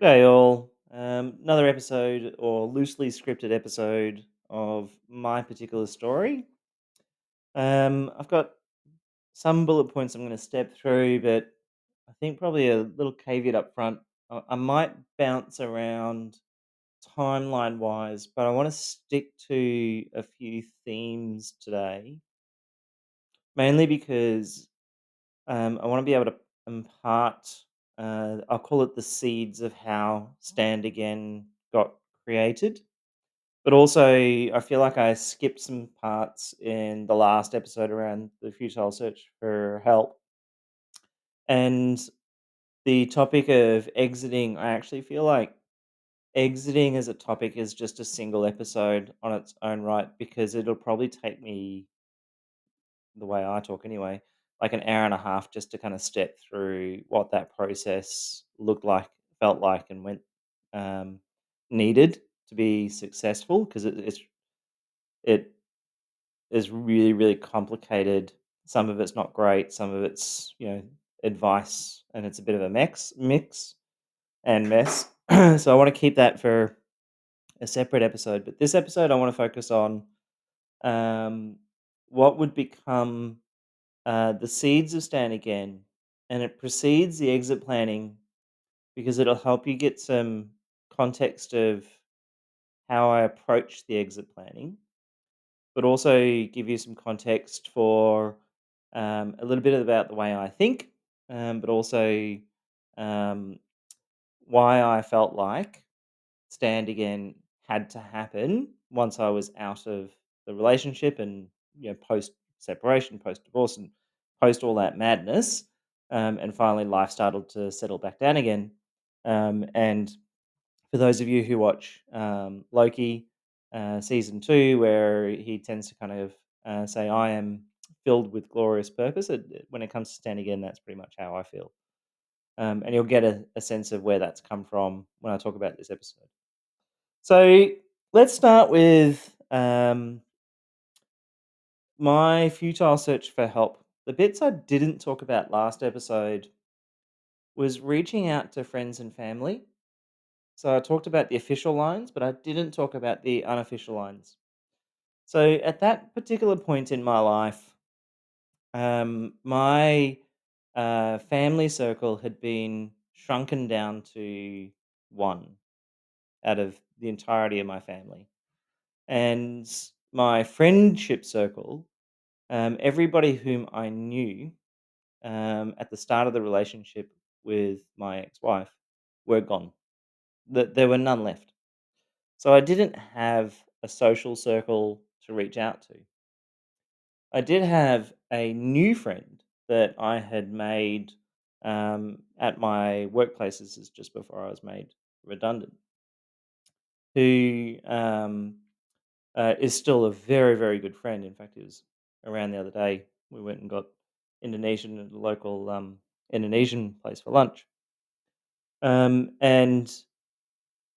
G'day, all. Another episode or loosely scripted episode of my particular story. I've got some bullet points I'm going to step through, but I think probably a little caveat up front. I might bounce around timeline wise, but I want to stick to a few themes today, mainly because I want to be able to impart, I'll call it the seeds of how Stand Again got created. But also, I feel like I skipped some parts in the last episode around the futile search for help. And the topic of exiting, I actually feel like exiting as a topic is just a single episode on its own right because it'll probably take me, the way I talk anyway, like an hour and a half just to kind of step through what that process looked like, felt like, and went um, needed to be successful because it is really, really complicated. Some of it's not great. Some of it's, advice, and it's a bit of a mix and mess. So I want to keep that for a separate episode. But this episode, I want to focus on um, what would become the seeds of Stand Again, and it precedes the exit planning because it'll help you get some context of how I approach the exit planning, but also give you some context for a little bit about the way I think, but also um, why I felt like Stand Again had to happen once I was out of the relationship and post separation, post divorce, and post all that madness, and finally life started to settle back down again. And for those of you who watch Loki season 2, where he tends to kind of say, "I am filled with glorious purpose." When it comes to Stand Again, that's pretty much how I feel. And you'll get a sense of where that's come from when I talk about this episode. So let's start with my futile search for help. The bits I didn't talk about last episode was reaching out to friends and family. So I talked about the official lines, but I didn't talk about the unofficial lines. So at that particular point in my life, my family circle had been shrunken down to one out of the entirety of my family. And my friendship circle, everybody whom I knew at the start of the relationship with my ex-wife were gone. There were none left. So I didn't have a social circle to reach out to. I did have a new friend that I had made at my workplaces just before I was made redundant, who is still a very, very good friend. In fact, he was around the other day. We went and got Indonesian at a local Indonesian place for lunch. And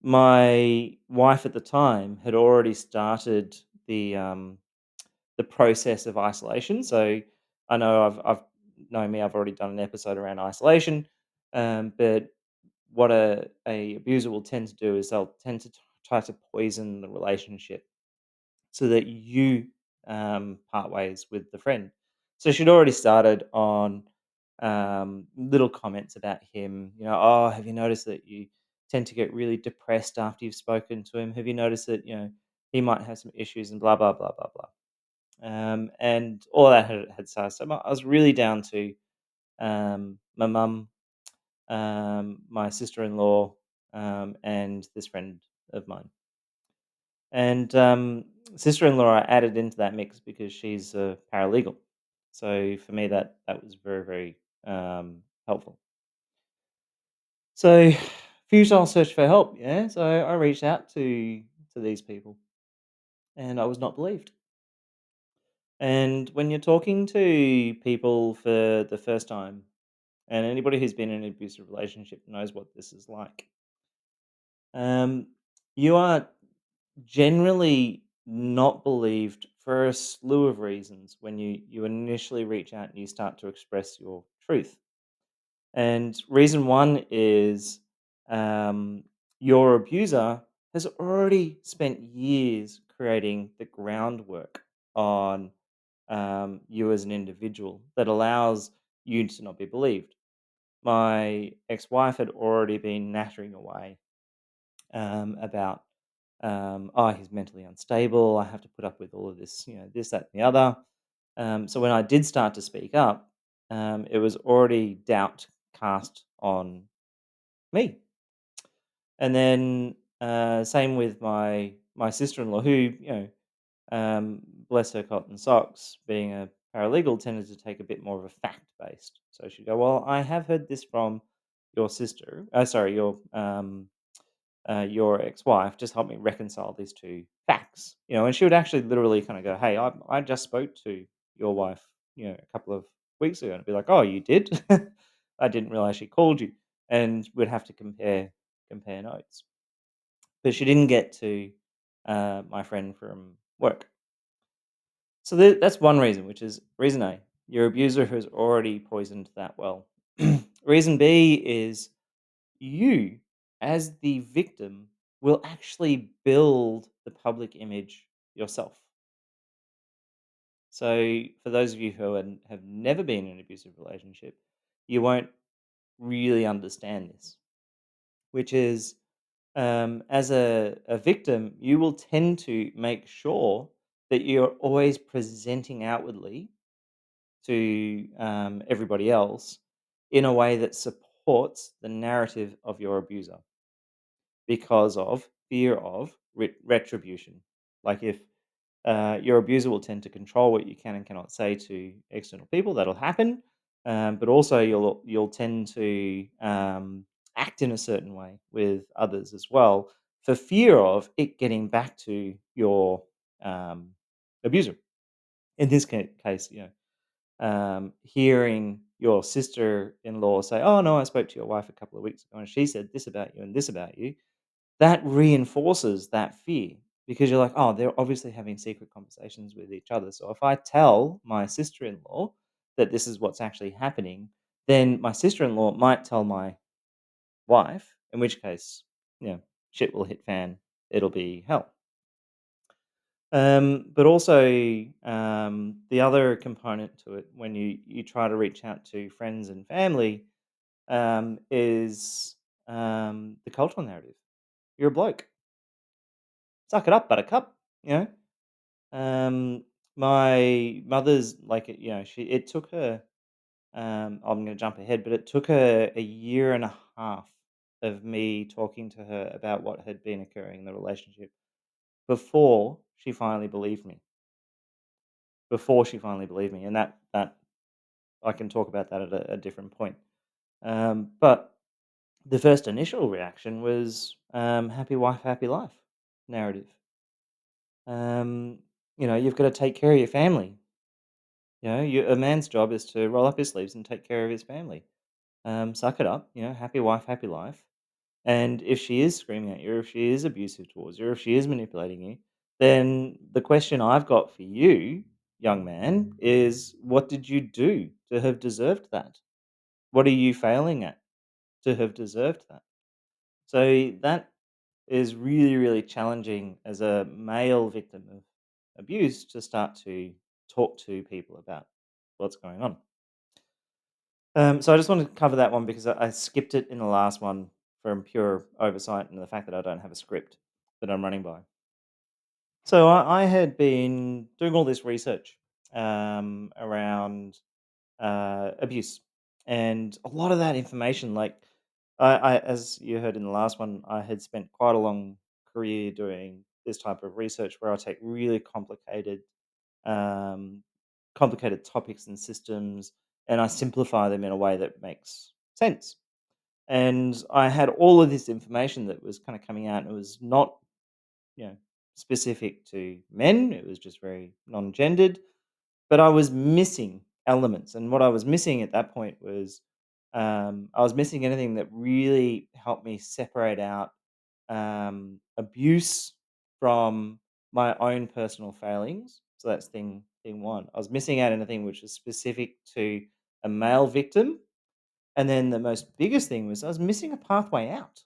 my wife at the time had already started the process of isolation. So I know I've known me. I've already done an episode around isolation. But what a abuser will tend to do is they'll tend to try to poison the relationship so that you part ways with the friend. So she'd already started on little comments about him. Oh, have you noticed that you tend to get really depressed after you've spoken to him? Have you noticed that he might have some issues and blah blah blah blah blah. And all that had started. So I was really down to my mum, my sister-in-law, and this friend of mine. And sister-in-law I added into that mix because she's a paralegal. So for me, that was very, very helpful. So futile search for help. Yeah. So I reached out to these people, and I was not believed. And when you're talking to people for the first time, and anybody who's been in an abusive relationship knows what this is like, um, you are generally not believed for a slew of reasons when you initially reach out and you start to express your truth. And reason one is um, your abuser has already spent years creating the groundwork on you as an individual that allows you to not be believed. My ex-wife had already been nattering away about, oh, he's mentally unstable. I have to put up with all of this, this, that, and the other. So when I did start to speak up, it was already doubt cast on me. And then same with my sister-in-law, who um, bless her cotton socks, being a paralegal, tended to take a bit more of a fact based. So she'd go, "Well, I have heard this from your sister. Sorry, your ex-wife. Just help me reconcile these two facts." And she would actually literally kind of go, "Hey, I just spoke to your wife, a couple of weeks ago," and be like, "Oh, you did? I didn't realize she called you." And we'd have to compare notes. But she didn't get to my friend from work. So that's one reason, which is reason A. Your abuser has already poisoned that well. Reason B is you, as the victim, will actually build the public image yourself. So, for those of you who have never been in an abusive relationship, you won't really understand this, which is as a victim, you will tend to make sure that you're always presenting outwardly to everybody else in a way that supports the narrative of your abuser because of fear of retribution. Like if your abuser will tend to control what you can and cannot say to external people, that'll happen. But also, you'll tend to act in a certain way with others as well for fear of it getting back to your um, abuser. In this case, hearing your sister-in-law say, "Oh no, I spoke to your wife a couple of weeks ago, and she said this about you and this about you," that reinforces that fear because you're like, "Oh, they're obviously having secret conversations with each other. So if I tell my sister-in-law that this is what's actually happening, then my sister-in-law might tell my wife, in which case, shit will hit fan. It'll be hell." But also, the other component to it when you try to reach out to friends and family is the cultural narrative. You're a bloke. Suck it up, buttercup. You know. My mother's like she. It took her. I'm going to jump ahead, but it took her a year and a half of me talking to her about what had been occurring in the relationship before she finally believed me. And that I can talk about that at a different point. But the first initial reaction was happy wife, happy life narrative. Um, you've got to take care of your family. A man's job is to roll up his sleeves and take care of his family. Suck it up. Happy wife, happy life. And if she is screaming at you, or if she is abusive towards you, or if she is manipulating you, then the question I've got for you, young man, is what did you do to have deserved that? What are you failing at to have deserved that? So that is really, really challenging as a male victim of abuse to start to talk to people about what's going on. So I just wanted to cover that one because I skipped it in the last one from pure oversight and the fact that I don't have a script that I'm running by. So I had been doing all this research around abuse, and a lot of that information, like as you heard in the last one, I had spent quite a long career doing this type of research where I take really um, complicated topics and systems, and I simplify them in a way that makes sense. And I had all of this information that was kind of coming out, and it was not, you know, specific to men. It was just very non-gendered, but I was missing elements, and what I was missing at that point was I was missing anything that really helped me separate out abuse from my own personal failings. So that's thing one. I was missing out anything which was specific to a male victim, and then the most biggest thing was I was missing a pathway out.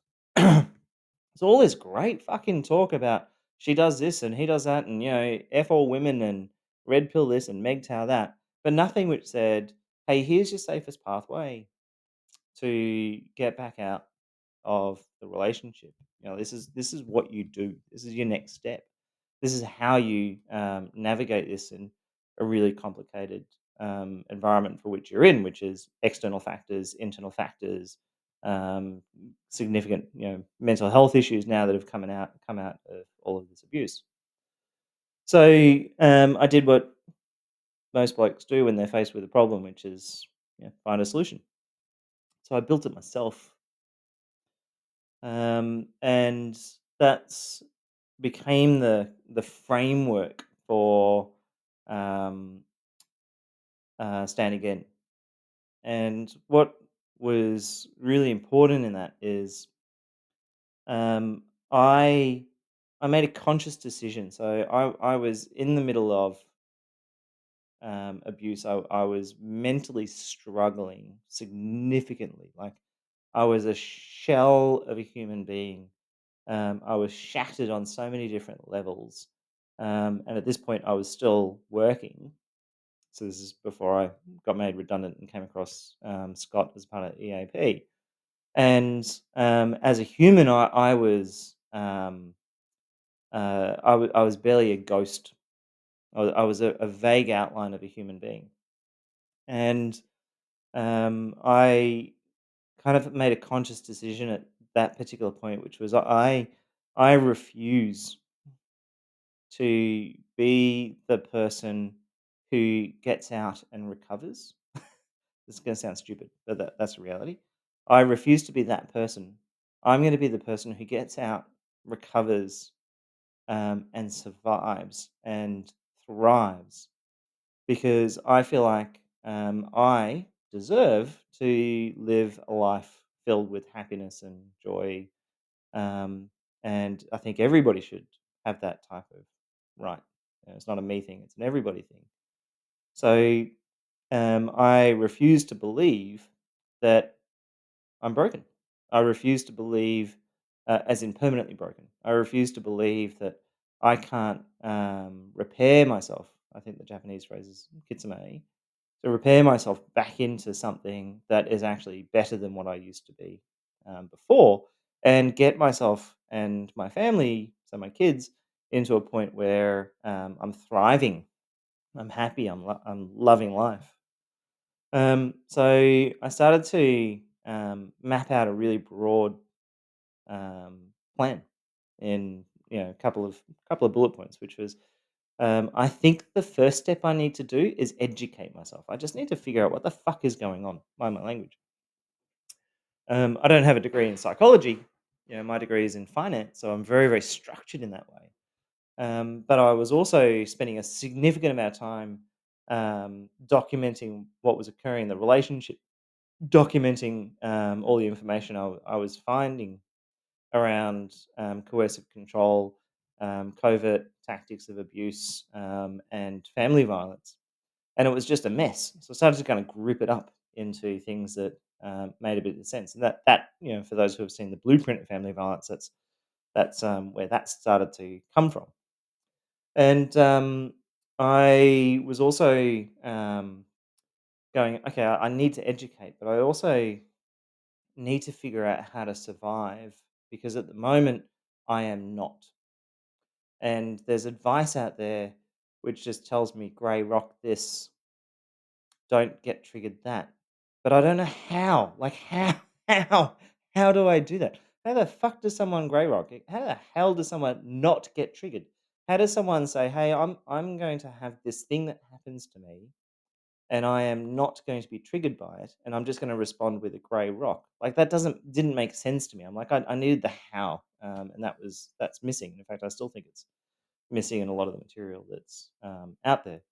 It's all this great fucking talk about she does this and he does that, and F all women and red pill this and MGTOW that, but nothing which said, hey, here's your safest pathway to get back out of the relationship. This is what you do. This is your next step. This is how you navigate this in a really complicated environment for which you're in, which is external factors, internal factors, um, significant mental health issues now that have come out of all of this abuse. So I did what most blokes do when they're faced with a problem, which is find a solution. So I built it myself. And that's became the framework for um, Stand Again. And what was really important in that is um, I I made a conscious decision. So I was in the middle of abuse. I was mentally struggling significantly. Like I was a shell of a human being. I was shattered on so many different levels. And at this point, I was still working. So this is before I got made redundant and came across Scott as part of EAP. And as a human, I was barely a ghost. I was a vague outline of a human being, and I kind of made a conscious decision at that particular point, which was I refuse to be the person who gets out and recovers. This is going to sound stupid, but that's the reality. I refuse to be that person. I'm going to be the person who gets out, recovers, and survives and thrives because I feel like I deserve to live a life filled with happiness and joy. Um, and I think everybody should have that type of right. It's not a me thing, it's an everybody thing. So I refuse to believe that I'm broken. I refuse to believe, as in permanently broken. I refuse to believe that I can't repair myself. I think the Japanese phrase is kitsune. To repair myself back into something that is actually better than what I used to be before, and get myself and my family, so my kids, into a point where I'm thriving, I'm happy, I'm loving life. So I started to map out a really broad plan in a couple of bullet points, which was I think the first step I need to do is educate myself. I just need to figure out what the fuck is going on. Mind my language. I don't have a degree in psychology. My degree is in finance, so I'm very, very structured in that way. But I was also spending a significant amount of time documenting what was occurring in the relationship, documenting all the information I was finding around coercive control, covert tactics of abuse, and family violence. And it was just a mess. So I started to kind of group it up into things that made a bit of sense. And that for those who have seen the blueprint of family violence, that's where that started to come from. And I was also going, okay, I need to educate, but I also need to figure out how to survive because at the moment I am not. And there's advice out there which just tells me, Grey, rock this, don't get triggered that. But I don't know how. Like how how do I do that? How the fuck does someone grey rock it? How the hell does someone not get triggered? How does someone say, hey, I'm going to have this thing that happens to me and I am not going to be triggered by it, and I'm just going to respond with a grey rock. Like that didn't make sense to me. I'm like, I needed the how, and that's missing. In fact, I still think it's missing in a lot of the material that's out there.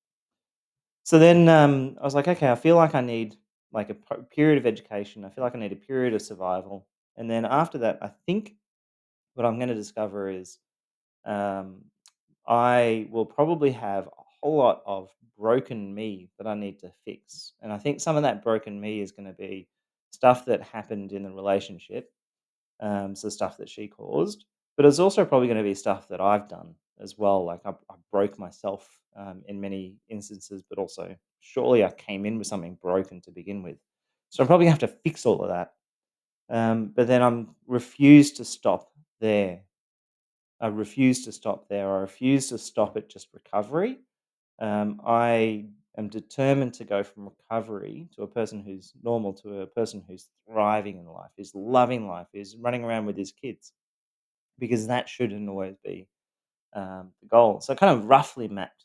So then I was like, okay, I feel like I need like a period of education. I feel like I need a period of survival, and then after that, I think what I'm going to discover is um, I will probably have a whole lot of broken me that I need to fix. And I think some of that broken me is going to be stuff that happened in the relationship so stuff that she caused, but it's also probably going to be stuff that I've done as well. Like I broke myself in many instances, but also surely I came in with something broken to begin with, so I probably have to fix all of that. But then I'm refused to stop there. I refuse to stop there. I refuse to stop at just recovery. I am determined to go from recovery to a person who's normal to a person who's thriving in life, who's loving life, who's running around with his kids, because that shouldn't always be the goal. So I kind of roughly mapped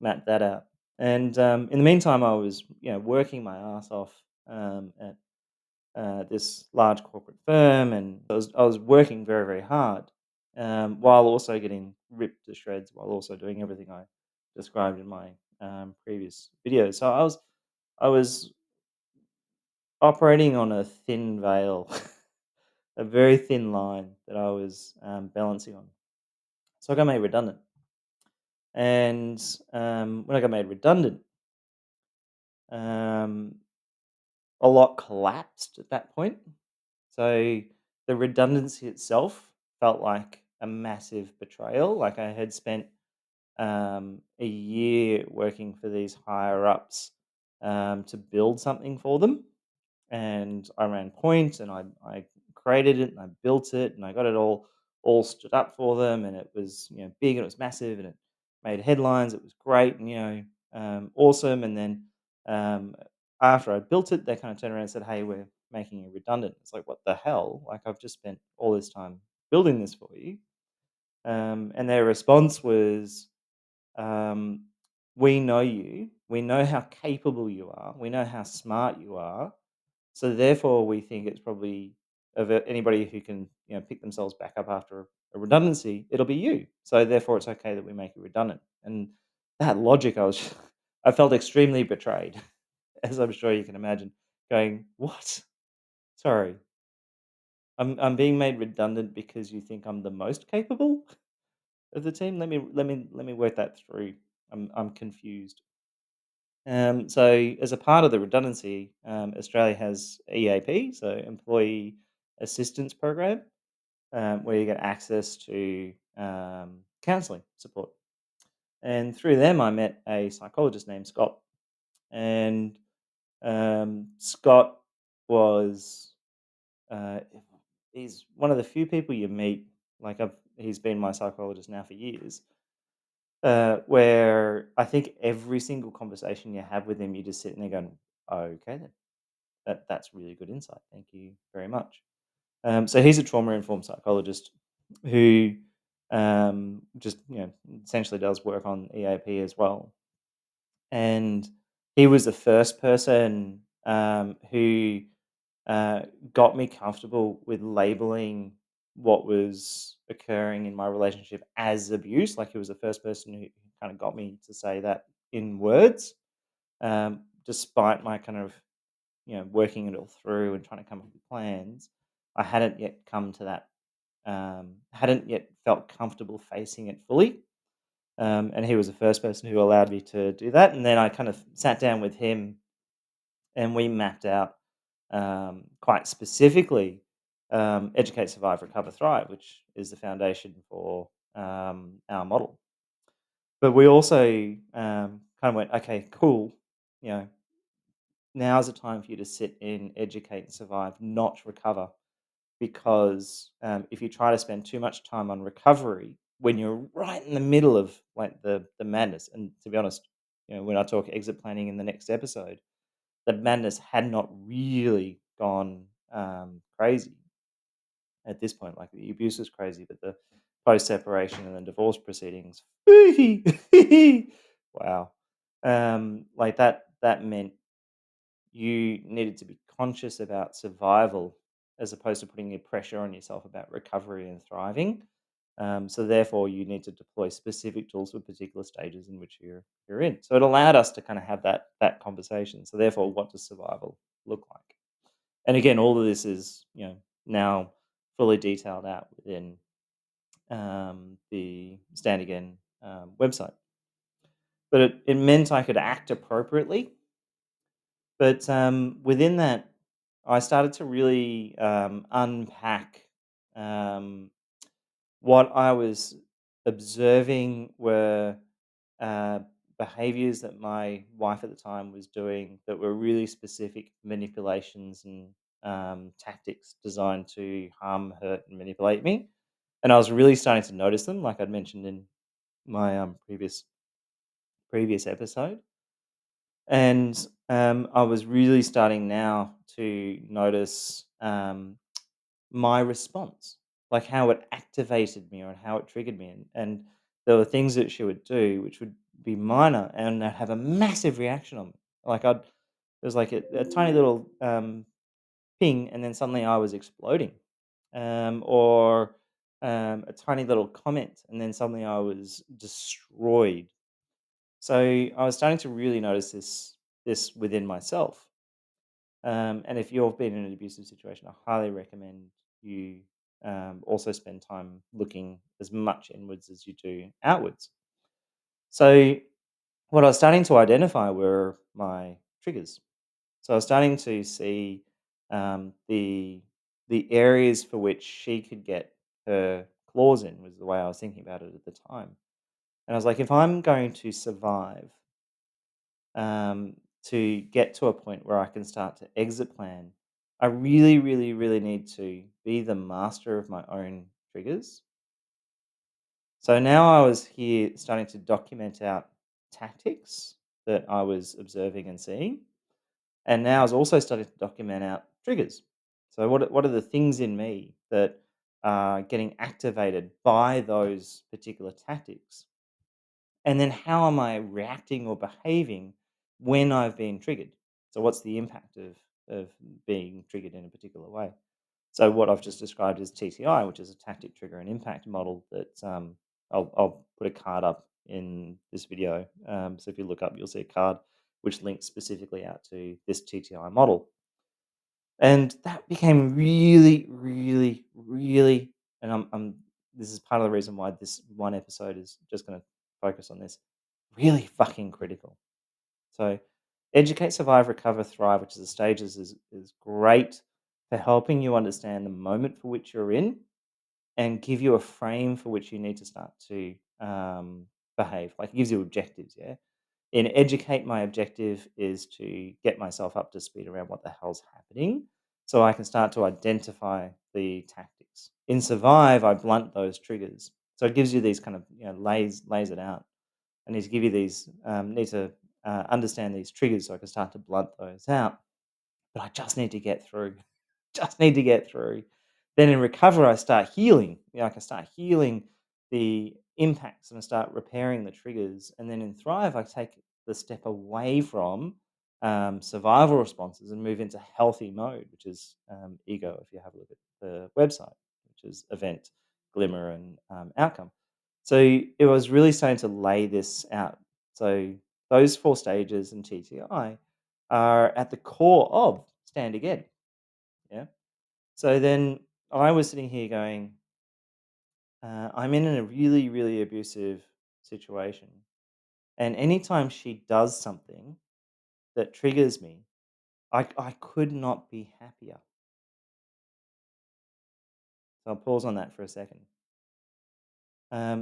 that out. And in the meantime, I was working my ass off at this large corporate firm, and I was working very very hard, while also getting ripped to shreds, while also doing everything I described in my previous videos. So I was operating on a thin veil, a very thin line that I was balancing on. So I got made redundant, and when I got made redundant, um, a lot collapsed at that point. So the redundancy itself felt like a massive betrayal. Like I had spent a year working for these higher ups to build something for them, and I ran point, and I created it, and I built it, and I got it all stood up for them, and it was big, and it was massive, and it made headlines. It was great, and awesome. And then um, after I built it, they kind of turned around and said, "Hey, we're making you redundant." It's like, what the hell? Like I've just spent all this time building this for you, and their response was, um, "We know you. We know how capable you are. We know how smart you are, so therefore, we think it's probably anybody who can, pick themselves back up after a redundancy, it'll be you. So therefore, it's okay that we make you redundant." And that logic, I felt extremely betrayed, as I'm sure you can imagine. Going, what? Sorry, I'm being made redundant because you think I'm the most capable of the team. Let me work that through. I'm confused. So as a part of the redundancy, Australia has EAP, so Employee Assistance Program, where you get access to counselling support. And through them, I met a psychologist named Scott. And Scott was uh, he's one of the few people you meet. Like he's been my psychologist now for years. Where I think every single conversation you have with him, you just sitting there going, "Okay, then that's really good insight. Thank you very much." So he's a trauma informed psychologist who just essentially does work on EAP as well. And he was the first person who uh, got me comfortable with labeling what was occurring in my relationship as abuse. Like he was the first person who kind of got me to say that in words, despite my kind of working it all through and trying to come up with plans. I hadn't yet come to that. Hadn't yet felt comfortable facing it fully. And he was the first person who allowed me to do that. And then I kind of sat down with him, and we mapped out quite specifically Educate, Survive, Recover, Thrive, which is the foundation for our model. But we also kind of went, okay, cool. You know, now's the time for you to sit in, educate, and survive, not recover. Because if you try to spend too much time on recovery when you're right in the middle of like the madness, and to be honest, when I talk exit planning in the next episode, the madness had not really gone crazy at this point. Like the abuse was crazy, but the post separation and the divorce proceedings, wow, like that meant you needed to be conscious about survival as opposed to putting your pressure on yourself about recovery and thriving. So therefore, you need to deploy specific tools for particular stages in which you're in. So it allowed us to kind of have that conversation. So therefore, what does survival look like? And again, all of this is now fully detailed out within the Stand Again website. But it meant I could act appropriately. But within that, I started to really unpack. what I was observing were uh, behaviors that my wife at the time was doing that were really specific manipulations and tactics designed to harm, hurt, and manipulate me. And I was really starting to notice them, like I'd mentioned in my previous episode. And I was really starting now to notice my response, like how it activated me or how it triggered me. And there were things that she would do which would be minor and they'd have a massive reaction on me. Like it was like a tiny little ping, and then suddenly I was exploding, or a tiny little comment, and then suddenly I was destroyed. So I was starting to really notice this within myself. And if you've been in an abusive situation, I highly recommend you also spend time looking as much inwards as you do outwards. So what I was starting to identify were my triggers. So I was starting to see the areas for which she could get her claws in, was the way I was thinking about it at the time. And I was like, if I'm going to survive, um, to get to a point where I can start to exit plan, I really, really, really need to be the master of my own triggers. So now I was here starting to document out tactics that I was observing and seeing. And now I was also starting to document out triggers. So what are the things in me that are getting activated by those particular tactics? And then how am I reacting or behaving when I've been triggered? So what's the impact of being triggered in a particular way? So what I've just described is TTI, which is a tactic, trigger, and impact model that I'll put a card up in this video. So if you look up, you'll see a card which links specifically out to this TTI model. And that became really, really, really, and this is part of the reason why this one episode is just going to focus on this, really fucking critical. So, educate, survive, recover, thrive, which is the stages, is great for helping you understand the moment for which you're in and give you a frame for which you need to start to behave. Like it gives you objectives, yeah. In educate, my objective is to get myself up to speed around what the hell's happening so I can start to identify the tactics. In survive, I blunt those triggers. So it gives you these kind of, lays it out. I need to give you these, need to understand these triggers so I can start to blunt those out. But I just need to get through. Just need to get through. Then in recover, I start healing. I can start healing the impacts and I start repairing the triggers. And then in thrive, I take the step away from survival responses and move into healthy mode, which is ego. If you have a look at the website, which is event, glimmer, and outcome. So it was really starting to lay this out. So those four stages in TTI are at the core of stand again. Yeah. So then I was sitting here going, I'm in a really, really abusive situation. And anytime she does something that triggers me, I could not be happier. So I'll pause on that for a second.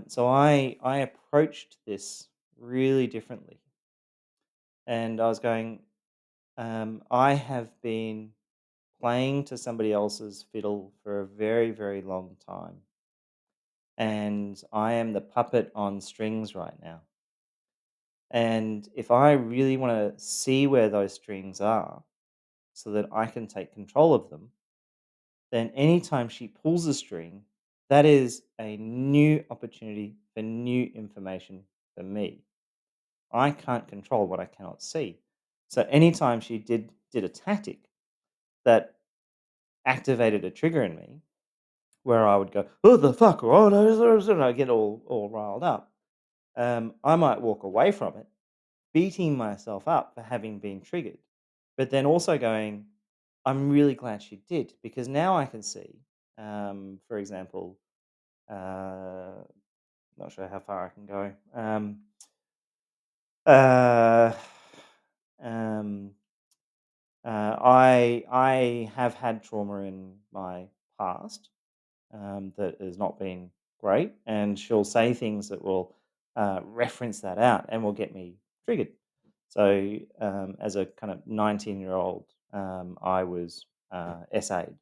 So I approached this really differently. And I was going, I have been playing to somebody else's fiddle for a very, very long time. And I am the puppet on strings right now. And if I really want to see where those strings are so that I can take control of them, then anytime she pulls a string, that is a new opportunity for new information for me. I can't control what I cannot see. So anytime she did a tactic that activated a trigger in me, where I would go, "Oh the fuck," or "Oh no," and I get all riled up. I might walk away from it, beating myself up for having been triggered, but then also going, "I'm really glad she did," because now I can see, for example, uh, not sure how far I can go. Uh, um, I have had trauma in my past, that has not been great, and she'll say things that will reference that out and will get me triggered. So, as a kind of 19-year-old, I was SA'd.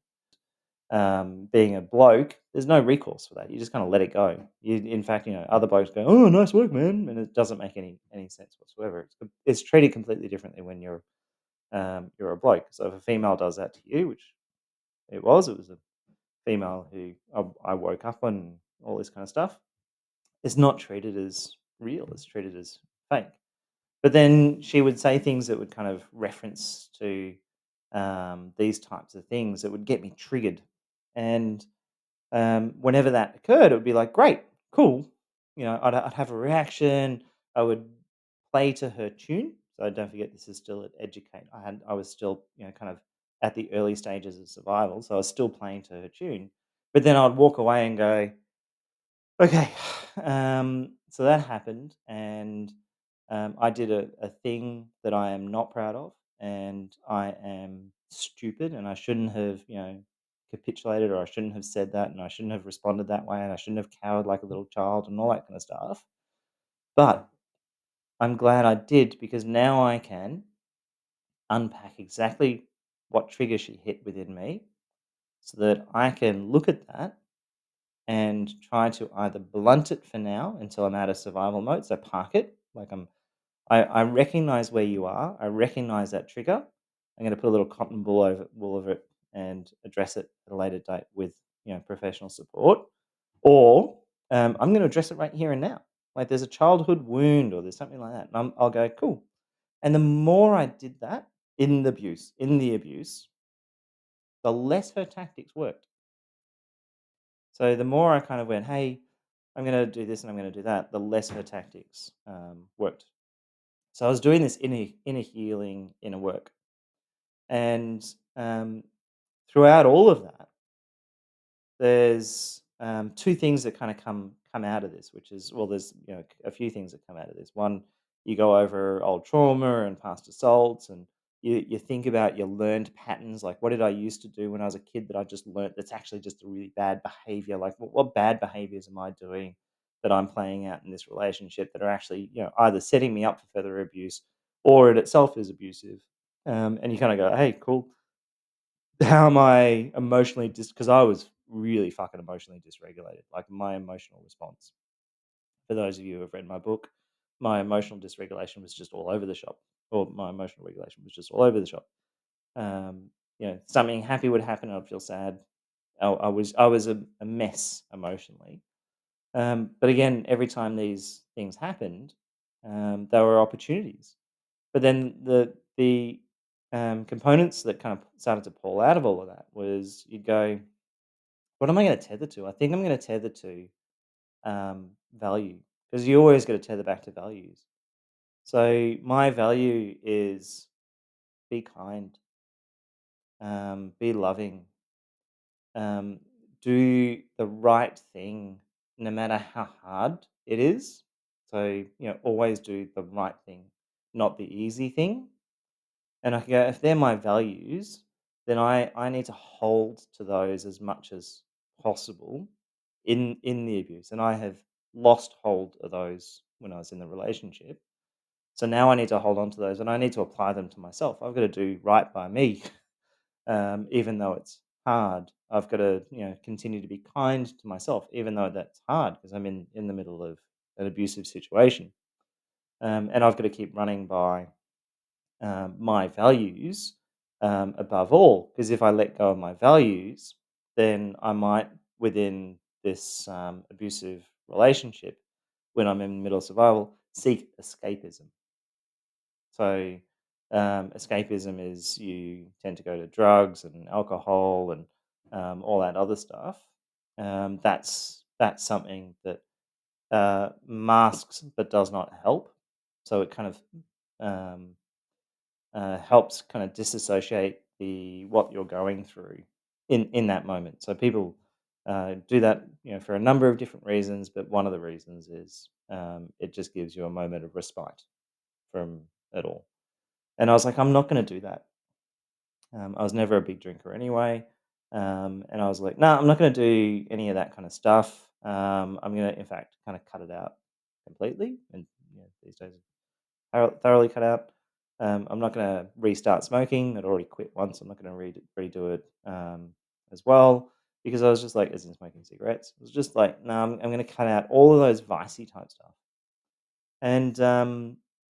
Being a bloke, there's no recourse for that. You just kind of let it go. In fact, other blokes go, "Oh, nice work, man," and it doesn't make any sense whatsoever. It's treated completely differently when you're a bloke. So if a female does that to you, which it was a female who I woke up on, and all this kind of stuff. It's not treated as real. It's treated as fake. But then she would say things that would kind of reference to these types of things that would get me triggered. And whenever that occurred, it would be like, great, cool. I'd have a reaction. I would play to her tune. So don't forget, this is still at educate. I was still, kind of at the early stages of survival. So I was still playing to her tune. But then I'd walk away and go, okay. So that happened, and I did a thing that I am not proud of, and I am stupid, and I shouldn't have, capitulated, or I shouldn't have said that, and I shouldn't have responded that way, and I shouldn't have cowered like a little child, and all that kind of stuff. But I'm glad I did, because now I can unpack exactly what trigger she hit within me, so that I can look at that and try to either blunt it for now until I'm out of survival mode, so park it. Like I recognize where you are. I recognize that trigger. I'm going to put a little cotton wool over it and address it at a later date with professional support, or I'm going to address it right here and now. Like there's a childhood wound or there's something like that, and I'll go cool. And the more I did that in the abuse, the less her tactics worked. So the more I kind of went, hey, I'm going to do this and I'm going to do that, the less her tactics worked. So I was doing this inner healing, inner work, and um, throughout all of that, there's two things that kind of come out of this, which is, well, there's a few things that come out of this. One, you go over old trauma and past assaults, and you think about your learned patterns, like what did I used to do when I was a kid that I just learned that's actually just a really bad behavior. Like what bad behaviors am I doing that I'm playing out in this relationship that are actually either setting me up for further abuse or it itself is abusive. And you kind of go, hey, cool, how am I emotionally because I was really fucking emotionally dysregulated. Like my emotional response. For those of you who have read my book, my emotional dysregulation was just all over the shop, or my emotional regulation was just all over the shop. Something happy would happen, and I'd feel sad. I was a mess emotionally. But again, every time these things happened, there were opportunities. But then the components that kind of started to pull out of all of that was you'd go, what am I going to tether to? I think I'm going to tether to value, because you always got to tether back to values. So my value is be kind, be loving, um, do the right thing no matter how hard it is. So, always do the right thing, not the easy thing. And I can go, if they're my values, then I need to hold to those as much as possible in the abuse. And I have lost hold of those when I was in the relationship. So now I need to hold on to those and I need to apply them to myself. I've got to do right by me, even though it's hard. I've got to, continue to be kind to myself, even though that's hard because I'm in the middle of an abusive situation. And I've got to keep running by my values above all. Because if I let go of my values, then I might, within this abusive relationship, when I'm in middle survival, seek escapism. So, escapism is you tend to go to drugs and alcohol and all that other stuff. That's something that masks but does not help. So it kind of um, helps kind of disassociate the what you're going through in that moment. So people do that, for a number of different reasons, but one of the reasons is it just gives you a moment of respite from it all. And I was like, I'm not going to do that. I was never a big drinker anyway. And I was like, "No, I'm not gonna do any of that kind of stuff. I'm gonna, in fact, kind of cut it out completely." And these days, thoroughly cut out. I'm not gonna restart smoking. I'd already quit once. I'm not gonna redo it as well because I was just like, as in smoking cigarettes, it was just like, no, I'm gonna cut out all of those vicey type stuff. And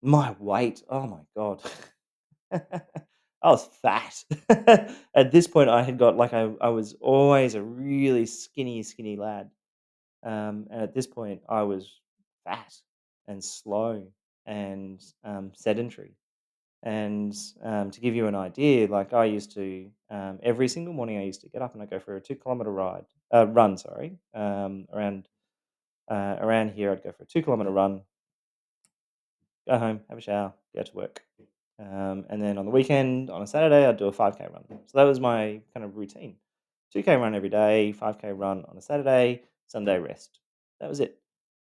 my weight, oh my god. I was fat. At this point, I had got like I was always a really skinny lad, and at this point, I was fat and slow and sedentary. And to give you an idea, like I used to every single morning, I used to get up and I go for a 2 kilometer run. Sorry, around here, I'd go for a 2 kilometer run, go home, have a shower, go to work. And then on the weekend, on a Saturday, I'd do a 5K run. So that was my kind of routine. 2K run every day, 5K run on a Saturday, Sunday rest. That was it.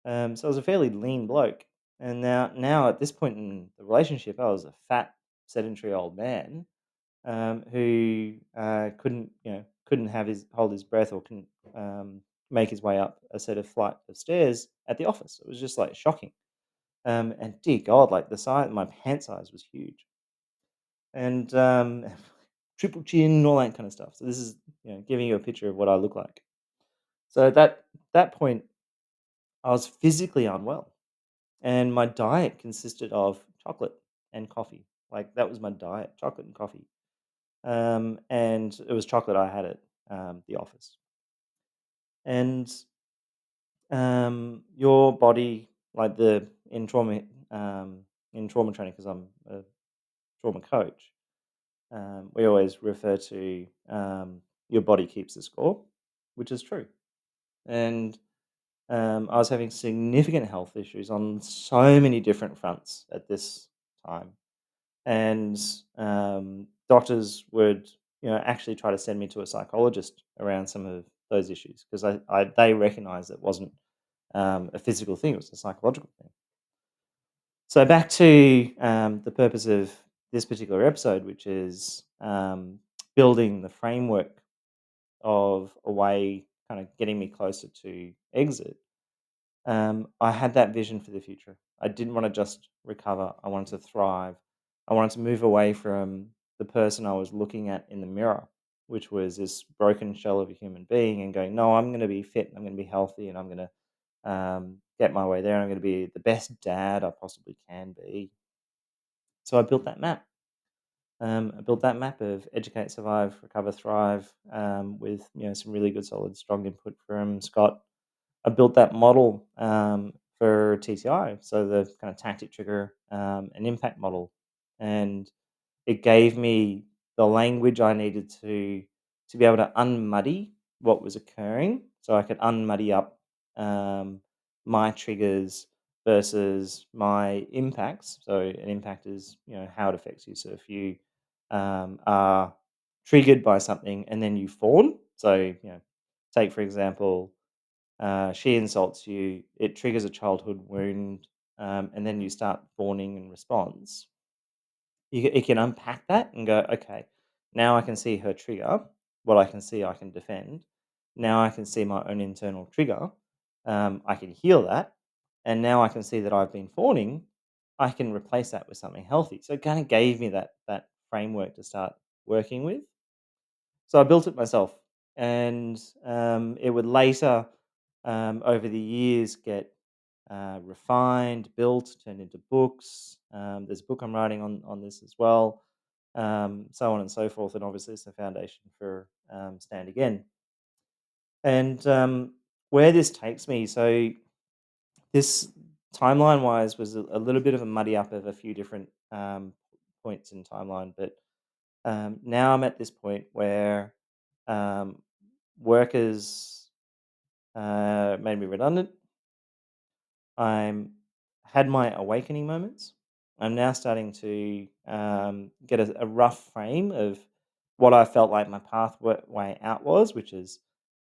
So I was a fairly lean bloke. And now at this point in the relationship, I was a fat, sedentary old man who couldn't hold his breath or couldn't make his way up a set of flight of stairs at the office. It was just like shocking. And dear God, like the size, my pant size was huge, and triple chin, and all that kind of stuff. So this is giving you a picture of what I look like. So that point, I was physically unwell, and my diet consisted of chocolate and coffee. Like that was my diet: chocolate and coffee. And it was chocolate I had at the office. And your body, like the in trauma training, because I'm a trauma coach. We always refer to your body keeps the score, which is true. And I was having significant health issues on so many different fronts at this time, and doctors would, actually try to send me to a psychologist around some of those issues because they recognised it wasn't a physical thing; it was a psychological thing. So back to the purpose of this particular episode, which is building the framework of a way, kind of getting me closer to exit. I had that vision for the future. I didn't want to just recover. I wanted to thrive. I wanted to move away from the person I was looking at in the mirror, which was this broken shell of a human being, and going, no, I'm going to be fit. And I'm going to be healthy, and I'm going to get my way there. I'm going to be the best dad I possibly can be. So I built that map. I built that map of educate, survive, recover, thrive, with some really good, solid, strong input from Scott. I built that model for TCI, so the kind of tactic, trigger, and impact model, and it gave me the language I needed to be able to unmuddy what was occurring, so I could unmuddy up my triggers versus my impacts. So an impact is how it affects you. So if you are triggered by something and then you fawn, so take for example, she insults you, it triggers a childhood wound, and then you start fawning in response. You can unpack that and go, okay, now I can see her trigger. What I can see, I can defend. Now I can see my own internal trigger. I can heal that, and now I can see that I've been fawning. I can replace that with something healthy. So it kind of gave me that framework to start working with. So I built it myself, and it would later, over the years, get refined, built, turned into books. There's a book I'm writing on this as well, so on and so forth. And obviously, it's the foundation for Stand Again. And where this takes me, so this timeline wise was a little bit of a muddy up of a few different points in timeline, but now I'm at this point where um, workers made me redundant. I'm had my awakening moments. I'm now starting to get a rough frame of what I felt like my pathway out was, which is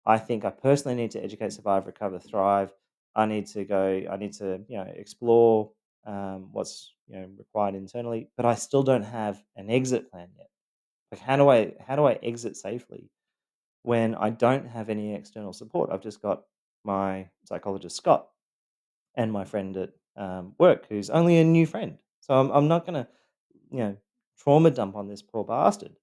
I think I personally need to educate, survive, recover, thrive. I need to go. I need to explore what's required internally, but I still don't have an exit plan yet. Like how do I exit safely? when I don't have any external support. I've just got my psychologist, Scott, and my friend at work, who's only a new friend. So I'm not going to, you know, trauma dump on this poor bastard.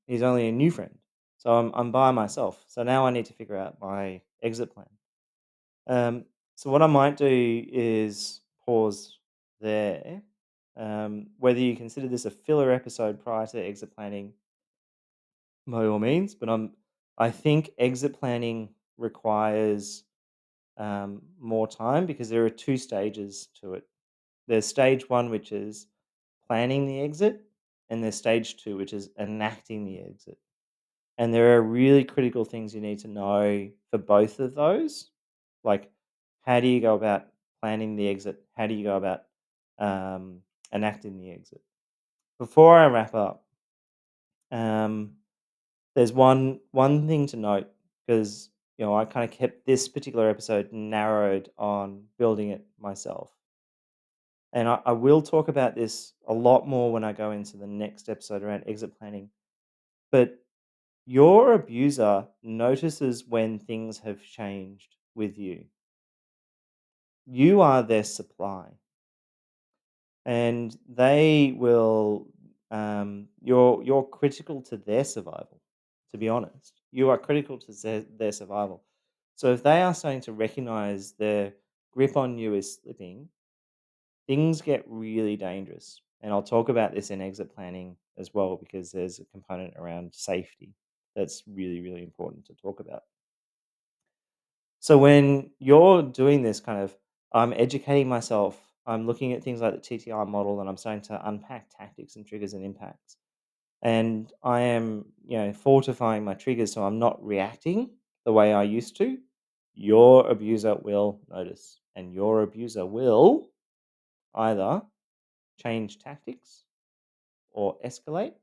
He's only a new friend. So I'm by myself. So now I need to figure out my exit plan. So what I might do is pause there. Whether you consider this a filler episode prior to exit planning, by all means, but I think exit planning requires more time because there are two stages to it. There's stage one, which is planning the exit, and there's stage two, which is enacting the exit. And there are really critical things you need to know for both of those. Like, how do you go about planning the exit? How do you go about um, enacting the exit? Before I wrap up, um, there's one thing to note because I kind of kept this particular episode narrowed on building it myself, and I will talk about this a lot more when I go into the next episode around exit planning. But your abuser notices when things have changed with you. You are their supply, and they will. You're critical to their survival. To be honest, you are critical to their survival. So if they are starting to recognize their grip on you is slipping, things get really dangerous. And I'll talk about this in exit planning as well because there's a component around safety that's really, really important to talk about. So when you're doing this kind of, I'm educating myself, I'm looking at things like the TTI model and I'm starting to unpack tactics and triggers and impacts. And I am, fortifying my triggers so I'm not reacting the way I used to. Your abuser will notice and your abuser will either change tactics or escalate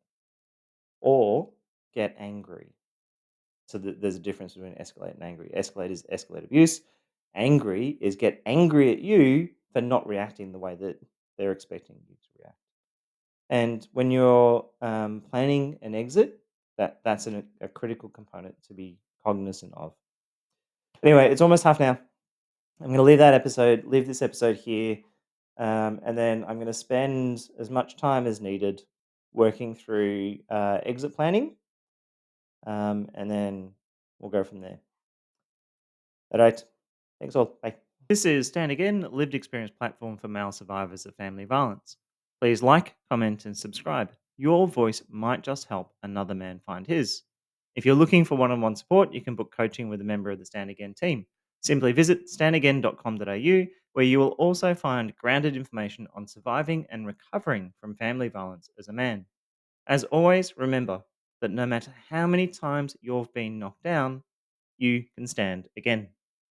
or get angry. So there's a difference between escalate and angry. Escalate is escalate abuse. Angry is get angry at you for not reacting the way that they're expecting you to react. And when you're planning an exit, that's a critical component to be cognizant of. Anyway, it's almost half now. I'm going to leave this episode here, and then I'm going to spend as much time as needed working through exit planning, and then we'll go from there. All right. Thanks all. Bye. This is Stand Again, lived experience platform for male survivors of family violence. Please like, comment, and subscribe. Your voice might just help another man find his. If you're looking for one on one support, you can book coaching with a member of the Stand Again team. Simply visit standagain.com.au, where you will also find grounded information on surviving and recovering from family violence as a man. As always, remember that no matter how many times you've been knocked down, you can stand again.